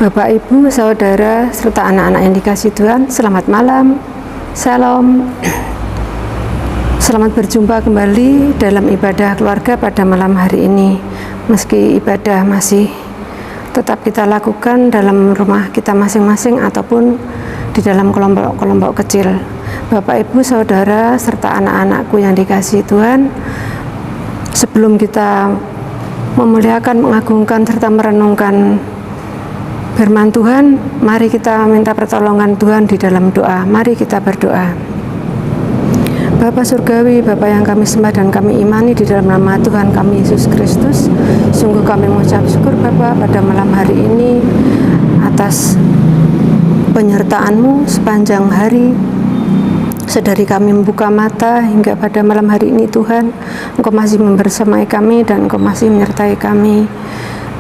Bapak, Ibu, Saudara, serta anak-anak yang dikasihi Tuhan, selamat malam, Shalom. Selamat berjumpa kembali dalam ibadah keluarga pada malam hari ini. Meski ibadah masih tetap kita lakukan dalam rumah kita masing-masing ataupun di dalam kelompok-kelompok kecil. Bapak, Ibu, Saudara, serta anak-anakku yang dikasihi Tuhan, sebelum kita memuliakan, mengagungkan, serta merenungkan firman Tuhan, mari kita minta pertolongan Tuhan di dalam doa. Mari kita berdoa. Bapa Surgawi, Bapa yang kami sembah dan kami imani di dalam nama Tuhan kami Yesus Kristus, sungguh kami mengucap syukur Bapa pada malam hari ini atas penyertaan-Mu sepanjang hari. Sedari kami membuka mata hingga pada malam hari ini Tuhan, Engkau masih membersamai kami dan Engkau masih menyertai kami.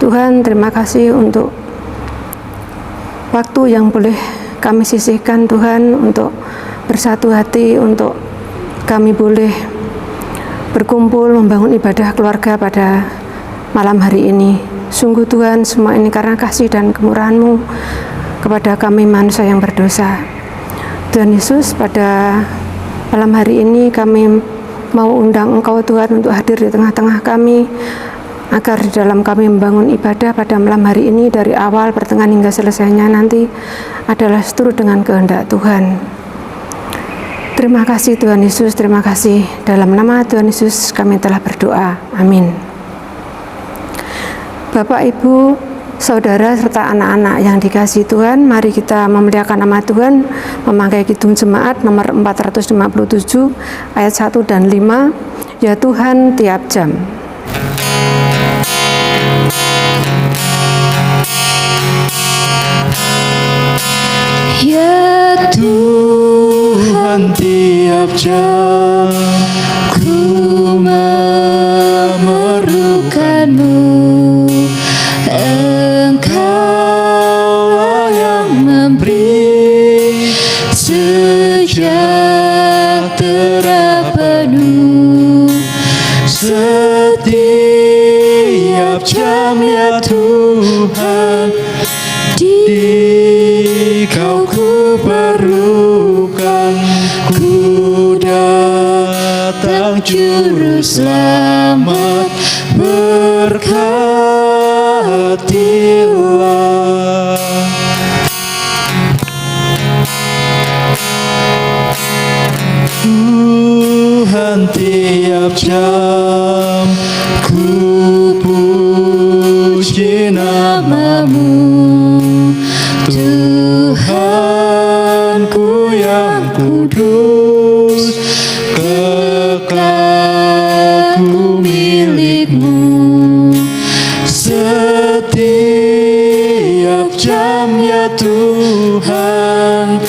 Tuhan, terima kasih untuk waktu yang boleh kami sisihkan Tuhan untuk bersatu hati, untuk kami boleh berkumpul membangun ibadah keluarga pada malam hari ini. Sungguh Tuhan, semua ini karena kasih dan kemurahan-Mu kepada kami manusia yang berdosa. Tuhan Yesus, pada malam hari ini kami mau undang Engkau Tuhan untuk hadir di tengah-tengah kami, agar di dalam kami membangun ibadah pada malam hari ini dari awal, pertengahan hingga selesainya nanti adalah seturut dengan kehendak Tuhan. Terima kasih Tuhan Yesus, terima kasih. Dalam nama Tuhan Yesus kami telah berdoa. Amin. Bapak, Ibu, Saudara, serta anak-anak yang dikasihi Tuhan, mari kita memuliakan nama Tuhan, memakai kidung jemaat nomor 457 ayat 1 dan 5, ya Tuhan tiap jam. Ya Tuhan, tiap jam ku memerlukan-Mu. Engkau yang memberi sejahtera penuh setiap jam, ya Tuhan. Kau ku perlukan, ku datang Juru Selamat, berkatilah. Tuhan, tiap jam ku puji nama-Mu. Tuhanku yang kudus, kekal ku milik-Mu. Setiap jam, ya Tuhan,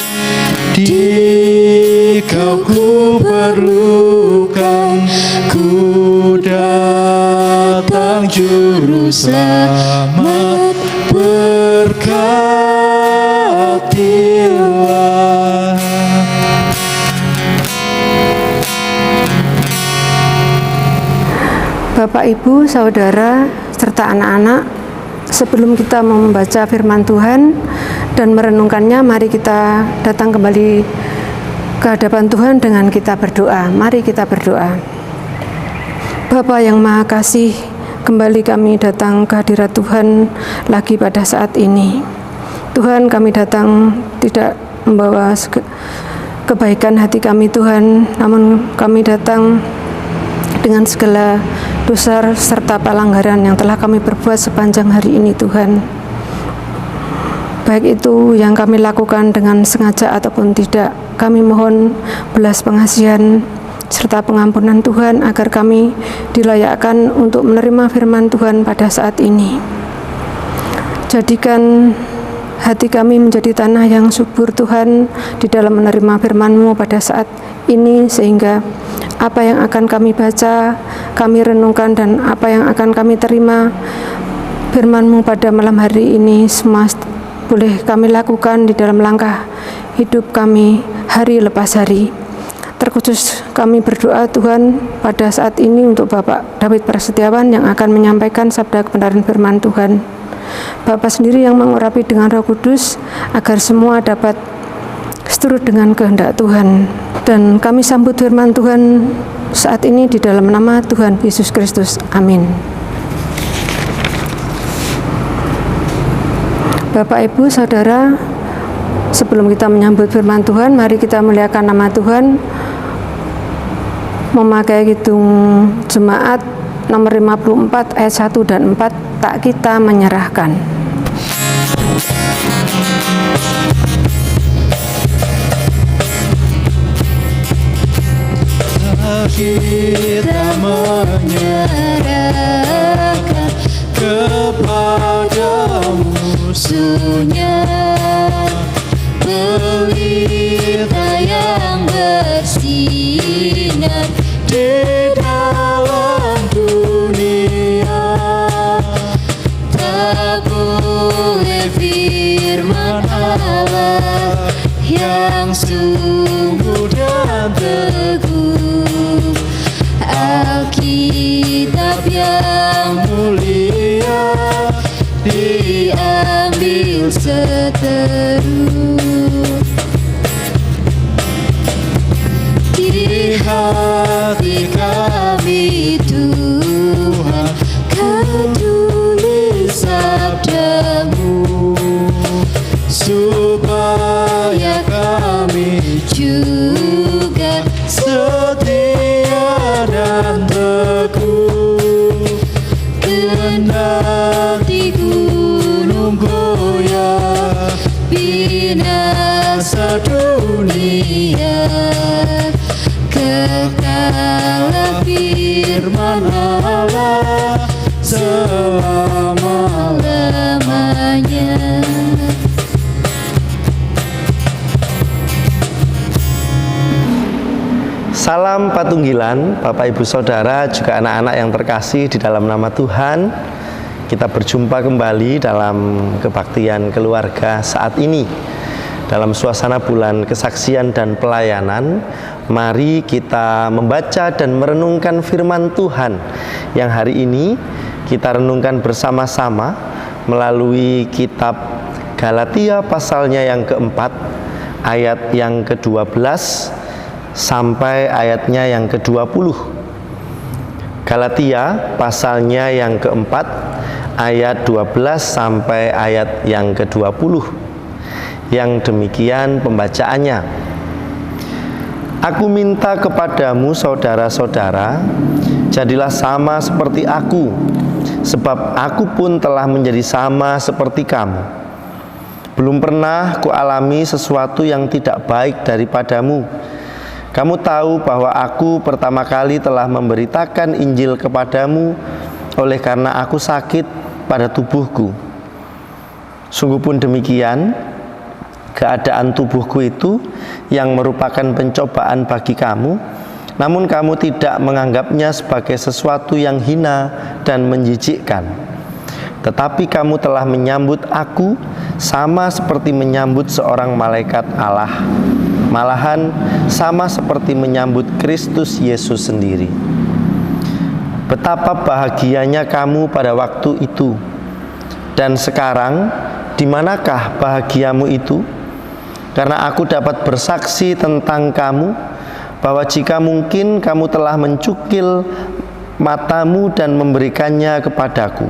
Kau ku perlukan, ku datang Juru Selamat, berkatilah. Bapak, Ibu, Saudara, serta anak-anak, sebelum kita membaca firman Tuhan dan merenungkannya, mari kita datang kembali ke hadapan Tuhan dengan kita berdoa. Mari kita berdoa. Bapa yang Maha Kasih, kembali kami datang ke hadirat Tuhan lagi pada saat ini. Tuhan, kami datang tidak membawa kebaikan hati kami Tuhan, namun kami datang dengan segala dosa serta pelanggaran yang telah kami perbuat sepanjang hari ini Tuhan. Baik itu yang kami lakukan dengan sengaja ataupun tidak, kami mohon belas pengasihan serta pengampunan Tuhan agar kami dilayakkan untuk menerima firman Tuhan pada saat ini. Jadikan hati kami menjadi tanah yang subur Tuhan di dalam menerima firman-Mu pada saat ini, sehingga apa yang akan kami baca, kami renungkan, dan apa yang akan kami terima firman-Mu pada malam hari ini semua boleh kami lakukan di dalam langkah hidup kami hari lepas hari. Terkhusus kami berdoa Tuhan pada saat ini untuk Bapak David Prasetyawan yang akan menyampaikan sabda kebenaran firman Tuhan. Bapa sendiri yang mengurapi dengan Roh Kudus agar semua dapat seturut dengan kehendak Tuhan. Dan kami sambut firman Tuhan saat ini di dalam nama Tuhan Yesus Kristus. Amin. Bapak, Ibu, Saudara, sebelum kita menyambut firman Tuhan, mari kita muliakan nama Tuhan memakai kidung jemaat nomor 54 ayat 1 dan 4, tak kita menyerahkan. Kita menyerahkan kepada musuhnya, pelita yang bersinar di dalam dunia. Tak boleh firman Allah yang sungguh dan teguh, Alkitab yang mulia diambil seteru. Di hati kami Tuhan, Kau tulis sabda-Mu, supaya kami juga setia dan teguh. Kendati gunung goyah, binasa dunia, kekalah firman Allah selama-lamanya. Salam Patunggilan, Bapak Ibu Saudara, juga anak-anak yang terkasih di dalam nama Tuhan. Kita berjumpa kembali dalam kebaktian keluarga saat ini. Dalam suasana bulan kesaksian dan pelayanan, mari kita membaca dan merenungkan firman Tuhan yang hari ini kita renungkan bersama-sama melalui kitab Galatia pasalnya yang keempat, ayat yang ke-12 sampai ayatnya yang ke-20. Galatia pasalnya yang keempat, ayat 12 sampai ayat yang ke-20. Yang demikian pembacaannya. Aku minta kepadamu saudara-saudara, jadilah sama seperti aku, sebab aku pun telah menjadi sama seperti kamu. Belum pernah kualami sesuatu yang tidak baik daripadamu. Kamu tahu bahwa aku pertama kali telah memberitakan Injil kepadamu oleh karena aku sakit pada tubuhku. Sungguh pun demikian, keadaan tubuhku itu yang merupakan pencobaan bagi kamu, namun kamu tidak menganggapnya sebagai sesuatu yang hina dan menjijikkan. Tetapi kamu telah menyambut aku sama seperti menyambut seorang malaikat Allah. Malahan sama seperti menyambut Kristus Yesus sendiri. Betapa bahagianya kamu pada waktu itu. Dan sekarang, di manakah bahagiamu itu? Karena aku dapat bersaksi tentang kamu, bahwa jika mungkin kamu telah mencukil matamu dan memberikannya kepadaku.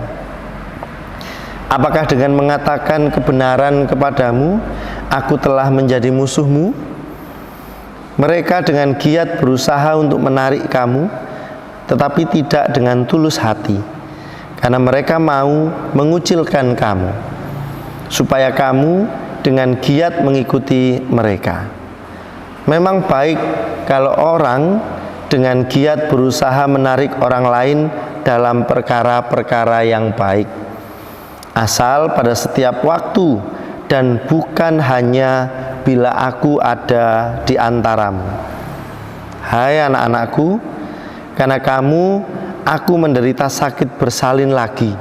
Apakah dengan mengatakan kebenaran kepadamu, aku telah menjadi musuhmu? Mereka dengan giat berusaha untuk menarik kamu, tetapi tidak dengan tulus hati, karena mereka mau mengucilkan kamu, supaya kamu dengan giat mengikuti mereka. Memang baik kalau orang dengan giat berusaha menarik orang lain dalam perkara-perkara yang baik, asal pada setiap waktu dan bukan hanya bila aku ada di antaramu. Hai anak-anakku, karena kamu, aku menderita sakit bersalin lagi,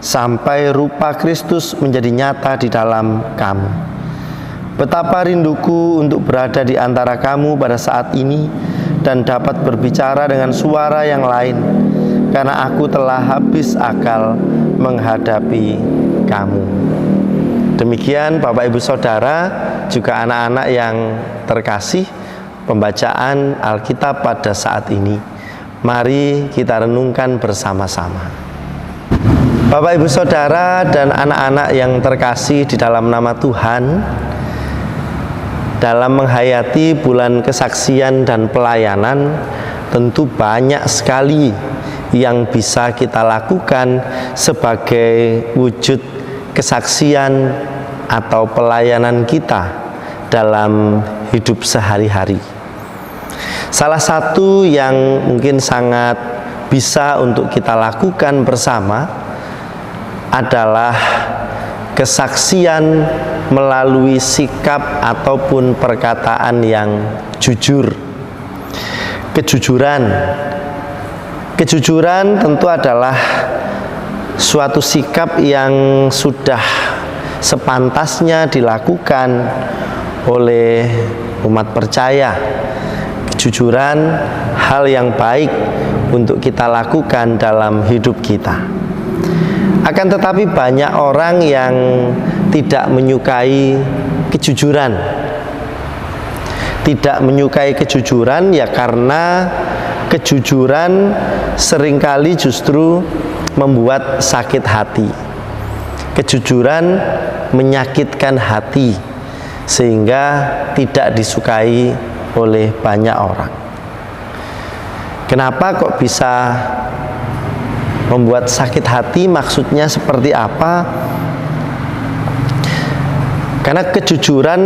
sampai rupa Kristus menjadi nyata di dalam kamu. Betapa rinduku untuk berada di antara kamu pada saat ini dan dapat berbicara dengan suara yang lain, karena aku telah habis akal menghadapi kamu. Demikian Bapak Ibu Saudara, juga anak-anak yang terkasih, pembacaan Alkitab pada saat ini. Mari kita renungkan bersama-sama. Bapak Ibu Saudara dan anak-anak yang terkasih di dalam nama Tuhan, dalam menghayati bulan kesaksian dan pelayanan, tentu banyak sekali yang bisa kita lakukan sebagai wujud kesaksian atau pelayanan kita dalam hidup sehari-hari. Salah satu yang mungkin sangat bisa untuk kita lakukan bersama adalah kesaksian melalui sikap ataupun perkataan yang jujur. Kejujuran tentu adalah suatu sikap yang sudah sepantasnya dilakukan oleh umat percaya. Kejujuran hal yang baik untuk kita lakukan dalam hidup kita. Akan tetapi banyak orang yang tidak menyukai kejujuran. Tidak menyukai kejujuran ya karena kejujuran seringkali justru membuat sakit hati. Kejujuran menyakitkan hati sehingga tidak disukai oleh banyak orang. Kenapa kok bisa membuat sakit hati? Maksudnya seperti apa? Karena kejujuran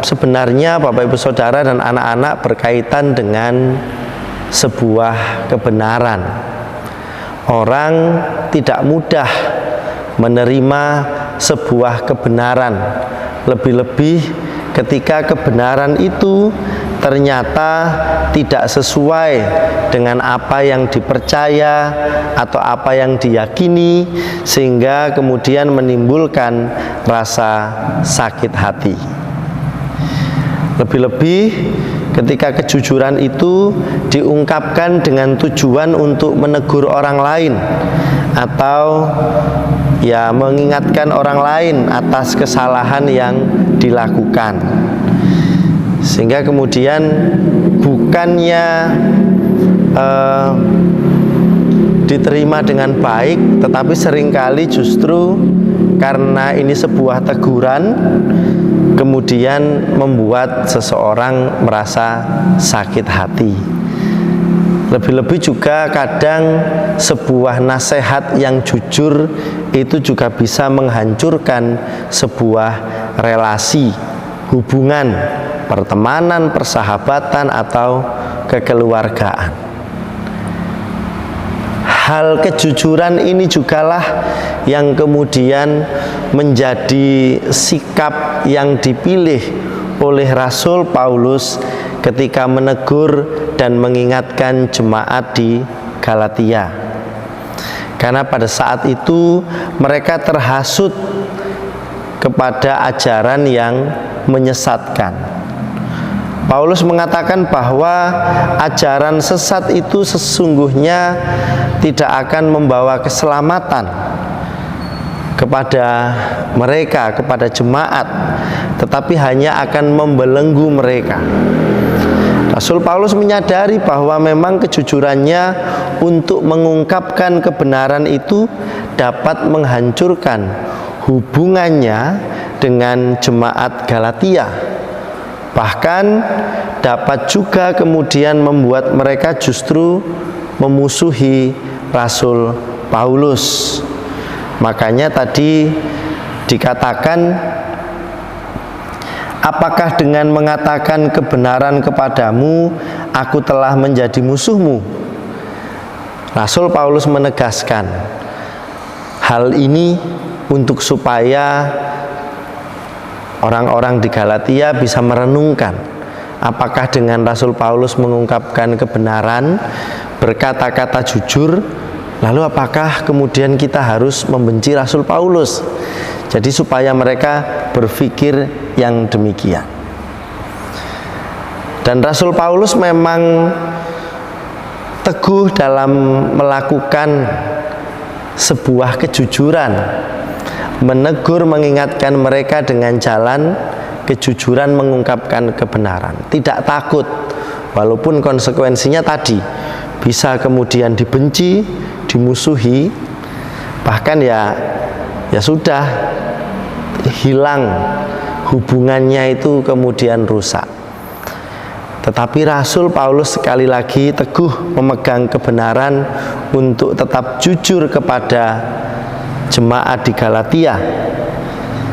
sebenarnya Bapak Ibu Saudara dan anak-anak berkaitan dengan sebuah kebenaran. Orang tidak mudah menerima sebuah kebenaran, lebih-lebih ketika kebenaran itu ternyata tidak sesuai dengan apa yang dipercaya atau apa yang diyakini, sehingga kemudian menimbulkan rasa sakit hati. Lebih-lebih ketika kejujuran itu diungkapkan dengan tujuan untuk menegur orang lain atau ya mengingatkan orang lain atas kesalahan yang dilakukan, sehingga kemudian bukannya diterima dengan baik, tetapi seringkali justru karena ini sebuah teguran kemudian membuat seseorang merasa sakit hati. Lebih-lebih juga kadang sebuah nasihat yang jujur itu juga bisa menghancurkan sebuah relasi, hubungan, pertemanan, persahabatan, atau kekeluargaan. Hal kejujuran ini jugalah yang kemudian menjadi sikap yang dipilih oleh Rasul Paulus ketika menegur dan mengingatkan jemaat di Galatia. Karena pada saat itu mereka terhasut kepada ajaran yang menyesatkan. Paulus mengatakan bahwa ajaran sesat itu sesungguhnya tidak akan membawa keselamatan kepada mereka, kepada jemaat, tetapi hanya akan membelenggu mereka. Rasul Paulus menyadari bahwa memang kejujurannya untuk mengungkapkan kebenaran itu dapat menghancurkan hubungannya dengan jemaat Galatia. Bahkan dapat juga kemudian membuat mereka justru memusuhi Rasul Paulus. Makanya tadi dikatakan, apakah dengan mengatakan kebenaran kepadamu aku telah menjadi musuhmu? Rasul Paulus menegaskan hal ini untuk supaya orang-orang di Galatia bisa merenungkan, apakah dengan Rasul Paulus mengungkapkan kebenaran, berkata-kata jujur, lalu apakah kemudian kita harus membenci Rasul Paulus? Jadi supaya mereka berpikir yang demikian. Dan Rasul Paulus memang teguh dalam melakukan sebuah kejujuran. menegur, mengingatkan mereka dengan jalan kejujuran, mengungkapkan kebenaran. Tidak takut, walaupun konsekuensinya tadi bisa kemudian dibenci, dimusuhi, bahkan ya sudah hilang hubungannya itu, kemudian rusak. Tetapi Rasul Paulus sekali lagi teguh memegang kebenaran untuk tetap jujur kepada jemaat di Galatia,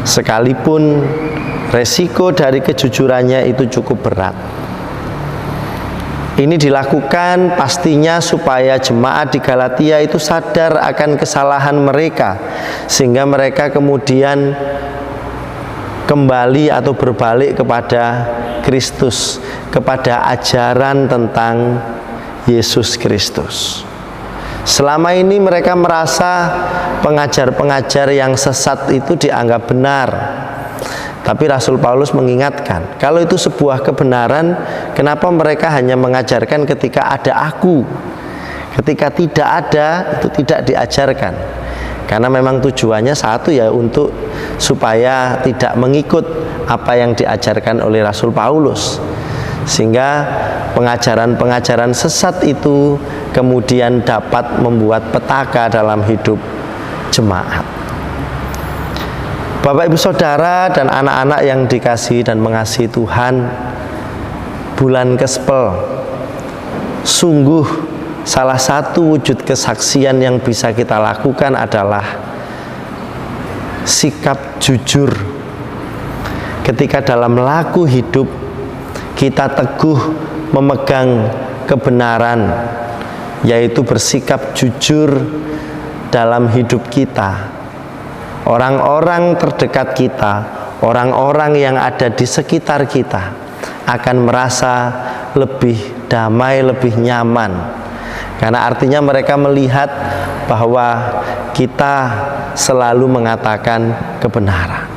sekalipun resiko dari kejujurannya itu cukup berat. Ini dilakukan pastinya supaya jemaat di Galatia itu sadar akan kesalahan mereka, sehingga mereka kemudian kembali atau berbalik kepada Kristus, kepada ajaran tentang Yesus Kristus. Selama ini mereka merasa pengajar-pengajar yang sesat itu dianggap benar. Tapi Rasul Paulus mengingatkan, kalau itu sebuah kebenaran, kenapa mereka hanya mengajarkan ketika ada aku? Ketika tidak ada, itu tidak diajarkan. Karena memang tujuannya satu, ya untuk supaya tidak mengikut apa yang diajarkan oleh Rasul Paulus, sehingga pengajaran-pengajaran sesat itu kemudian dapat membuat petaka dalam hidup jemaat. Bapak Ibu Saudara dan anak-anak yang dikasihi dan mengasihi Tuhan, bulan Kespel sungguh salah satu wujud kesaksian yang bisa kita lakukan adalah sikap jujur. Ketika dalam laku hidup kita teguh memegang kebenaran, yaitu bersikap jujur dalam hidup kita. Orang-orang terdekat kita, orang-orang yang ada di sekitar kita akan merasa lebih damai, lebih nyaman. Karena artinya mereka melihat bahwa kita selalu mengatakan kebenaran.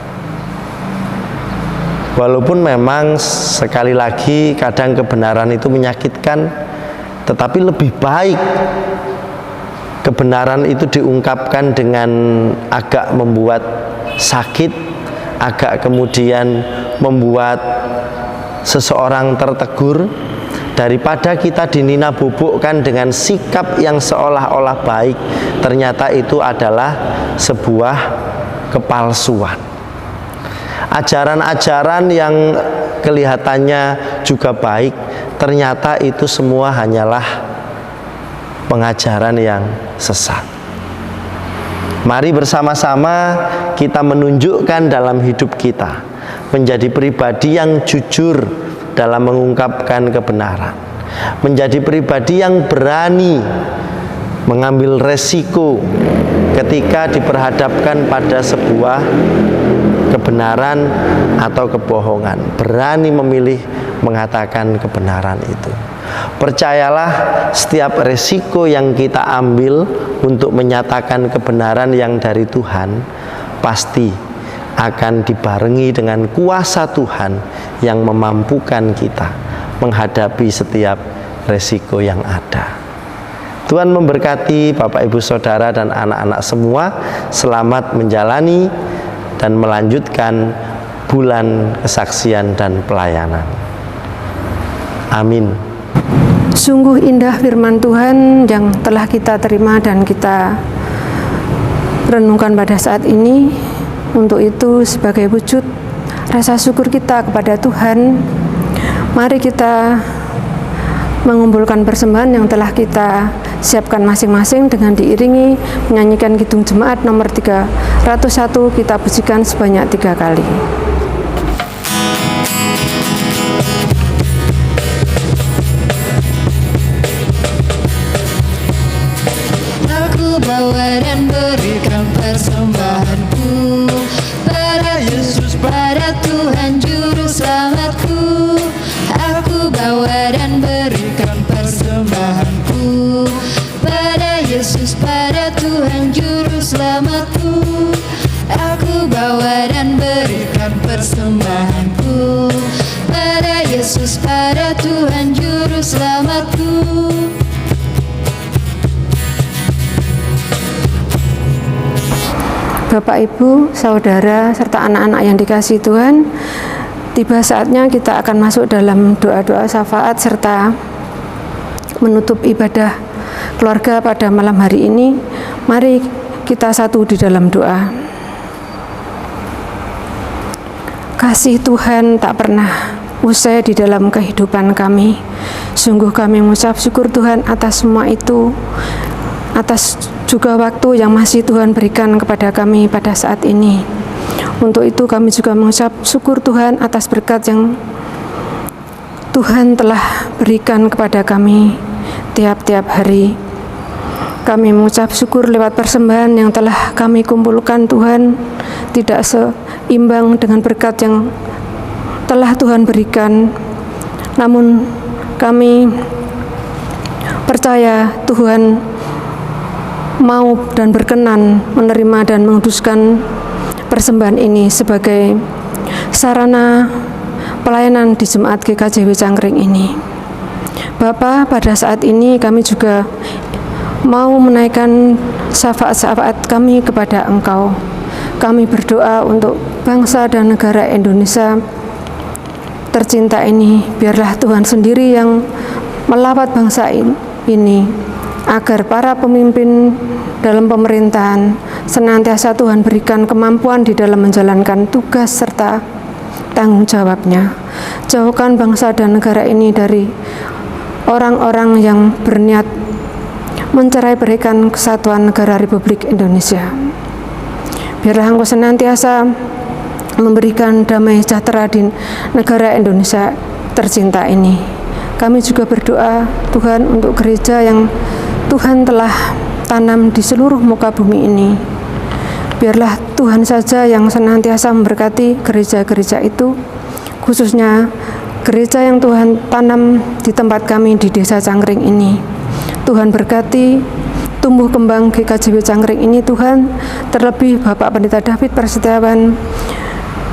Walaupun memang sekali lagi kadang kebenaran itu menyakitkan, tetapi lebih baik kebenaran itu diungkapkan dengan agak membuat sakit, agak kemudian membuat seseorang tertegur, daripada kita dinina-bobokkan dengan sikap yang seolah-olah baik, ternyata itu adalah sebuah kepalsuan. Ajaran-ajaran yang kelihatannya juga baik, ternyata itu semua hanyalah pengajaran yang sesat. Mari bersama-sama kita menunjukkan dalam hidup kita menjadi pribadi yang jujur dalam mengungkapkan kebenaran, menjadi pribadi yang berani mengambil resiko ketika diperhadapkan pada sebuah kebenaran atau kebohongan, berani memilih mengatakan kebenaran itu. Percayalah, setiap resiko yang kita ambil untuk menyatakan kebenaran yang dari Tuhan pasti akan dibarengi dengan kuasa Tuhan yang memampukan kita menghadapi setiap resiko yang ada. Tuhan memberkati Bapak Ibu Saudara dan anak-anak semua. Selamat menjalani dan melanjutkan bulan kesaksian dan pelayanan. Amin. Sungguh indah firman Tuhan yang telah kita terima dan kita renungkan pada saat ini. Untuk itu, sebagai wujud rasa syukur kita kepada Tuhan, mari kita mengumpulkan persembahan yang telah kita siapkan masing-masing dengan diiringi menyanyikan Kidung Jemaat nomor 301, kita pujikan sebanyak 3 kali. Bawa dan berikan persembahanku pada Yesus, pada Tuhan Juru Selamatku. Aku bawa dan berikan persembahanku pada Yesus, pada Tuhan Juru Selamatku. Aku bawa dan berikan persembahanku pada Yesus, pada Tuhan Juru Selamatku. Bapak, Ibu, Saudara, serta anak-anak yang dikasihi Tuhan, tiba saatnya kita akan masuk dalam doa-doa syafaat serta menutup ibadah keluarga pada malam hari ini. Mari kita satu di dalam doa. Kasih Tuhan tak pernah usai di dalam kehidupan kami. Sungguh kami mengucap syukur Tuhan atas semua itu, atas juga waktu yang masih Tuhan berikan kepada kami pada saat ini. Untuk itu kami juga mengucap syukur Tuhan atas berkat yang Tuhan telah berikan kepada kami tiap-tiap hari. Kami mengucap syukur lewat persembahan yang telah kami kumpulkan Tuhan, tidak seimbang dengan berkat yang telah Tuhan berikan. Namun kami percaya Tuhan mau dan berkenan menerima dan menguduskan persembahan ini sebagai sarana pelayanan di Jemaat GKJW Cangkring ini. Bapa, pada saat ini kami juga mau menaikkan syafaat-syafaat kami kepada Engkau. Kami berdoa untuk bangsa dan negara Indonesia tercinta ini. Biarlah Tuhan sendiri yang melawat bangsa ini, agar para pemimpin dalam pemerintahan senantiasa Tuhan berikan kemampuan di dalam menjalankan tugas serta tanggung jawabnya. Jauhkan bangsa dan negara ini dari orang-orang yang berniat mencerai-beraikan kesatuan negara Republik Indonesia. Biarlah Engkau senantiasa memberikan damai sejahtera di negara Indonesia tercinta ini. Kami juga berdoa Tuhan untuk gereja yang Tuhan telah tanam di seluruh muka bumi ini. Biarlah Tuhan saja yang senantiasa memberkati gereja-gereja itu, khususnya gereja yang Tuhan tanam di tempat kami di Desa Cangkring ini. Tuhan berkati tumbuh kembang GKJW Cangkring ini Tuhan, terlebih Bapak Pendeta David Prasetyawan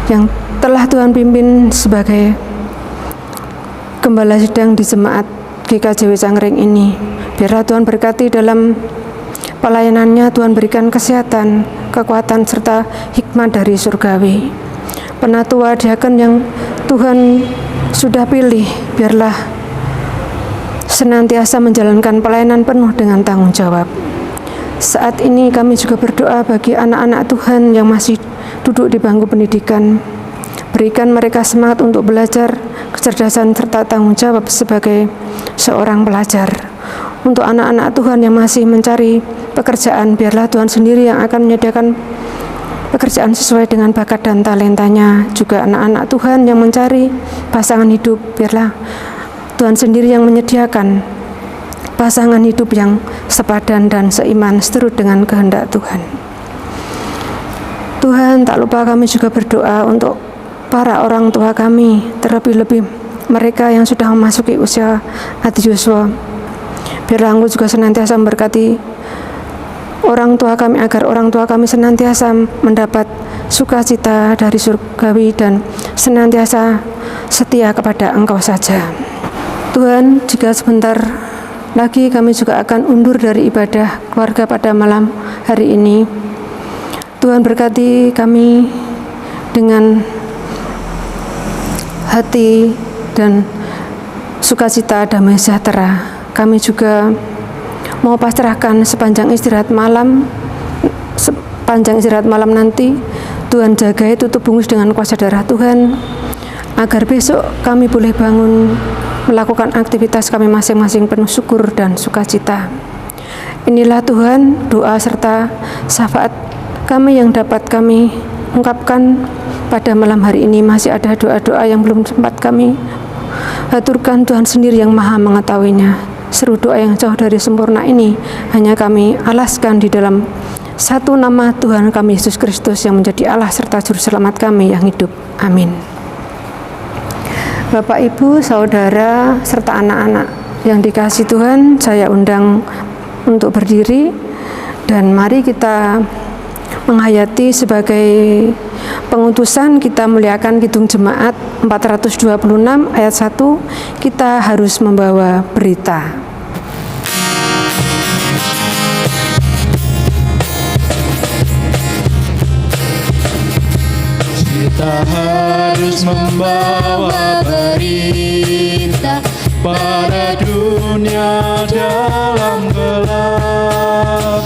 yang telah Tuhan pimpin sebagai Gembala Sidang di Jemaat GKJW Cangkring ini. Biarlah Tuhan berkati dalam pelayanannya, Tuhan berikan kesehatan, kekuatan, serta hikmat dari surgawi. Penatua diaken yang Tuhan sudah pilih, biarlah senantiasa menjalankan pelayanan penuh dengan tanggung jawab. Saat ini kami juga berdoa bagi anak-anak Tuhan yang masih duduk di bangku pendidikan. Berikan mereka semangat untuk belajar, kecerdasan, serta tanggung jawab sebagai seorang pelajar. Untuk anak-anak Tuhan yang masih mencari pekerjaan, biarlah Tuhan sendiri yang akan menyediakan pekerjaan sesuai dengan bakat dan talentanya. Juga anak-anak Tuhan yang mencari pasangan hidup, biarlah Tuhan sendiri yang menyediakan pasangan hidup yang sepadan dan seiman seturut dengan kehendak Tuhan. Tuhan, tak lupa kami juga berdoa untuk para orang tua kami, terlebih-lebih mereka yang sudah memasuki usia adiuswa. Biarlah Engkau juga senantiasa memberkati orang tua kami, agar orang tua kami senantiasa mendapat sukacita dari surgawi dan senantiasa setia kepada Engkau saja. Tuhan, jika sebentar lagi kami juga akan undur dari ibadah keluarga pada malam hari ini, Tuhan berkati kami dengan hati dan sukacita damai sejahtera. Kami juga mau pasrahkan sepanjang istirahat malam nanti, Tuhan jagai tutup bungkus dengan kuasa darah Tuhan, agar besok kami boleh bangun melakukan aktivitas kami masing-masing penuh syukur dan sukacita. Inilah Tuhan doa serta syafaat kami yang dapat kami ungkapkan pada malam hari ini. Masih ada doa-doa yang belum sempat kami haturkan, Tuhan sendiri yang maha mengetahuinya. Seru doa yang jauh dari sempurna ini hanya kami alaskan di dalam satu nama Tuhan kami Yesus Kristus yang menjadi Allah serta Juru Selamat kami yang hidup. Amin. Bapak, Ibu, Saudara, serta anak-anak yang dikasihi Tuhan, saya undang untuk berdiri dan mari kita menghayati sebagai pengutusan. Kita muliakan Kidung Jemaat 426 ayat 1, kita harus membawa berita. Kita harus membawa berita pada dunia dalam gelap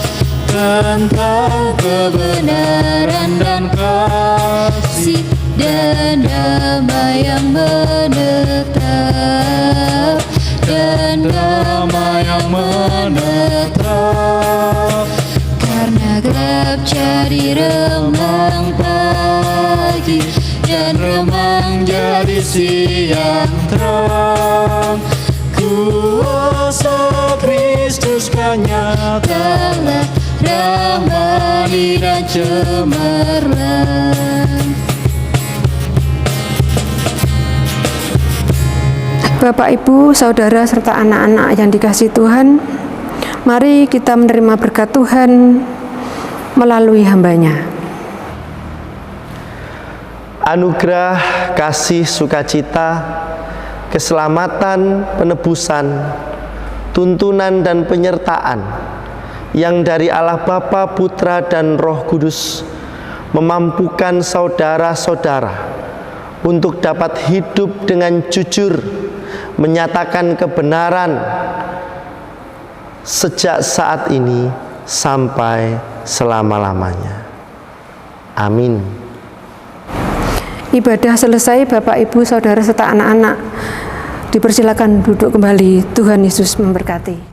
tentang kebenaran dan kasih dan damai yang menetap, dan damai yang menetap. Karena gelap jadi remang pagi, dan remang jadi siang terang. Kuasa Kristus kan nyata, rahmani dan cemerlang. Bapak, Ibu, Saudara, serta anak-anak yang dikasihi Tuhan, mari kita menerima berkat Tuhan melalui hamba-Nya. Anugerah, kasih, sukacita, keselamatan, penebusan, tuntunan dan penyertaan yang dari Allah Bapa, Putra, dan Roh Kudus memampukan saudara-saudara untuk dapat hidup dengan jujur, menyatakan kebenaran sejak saat ini sampai selama-lamanya. Amin. Ibadah selesai, Bapak, Ibu, Saudara, serta anak-anak. Dipersilakan duduk kembali. Tuhan Yesus memberkati.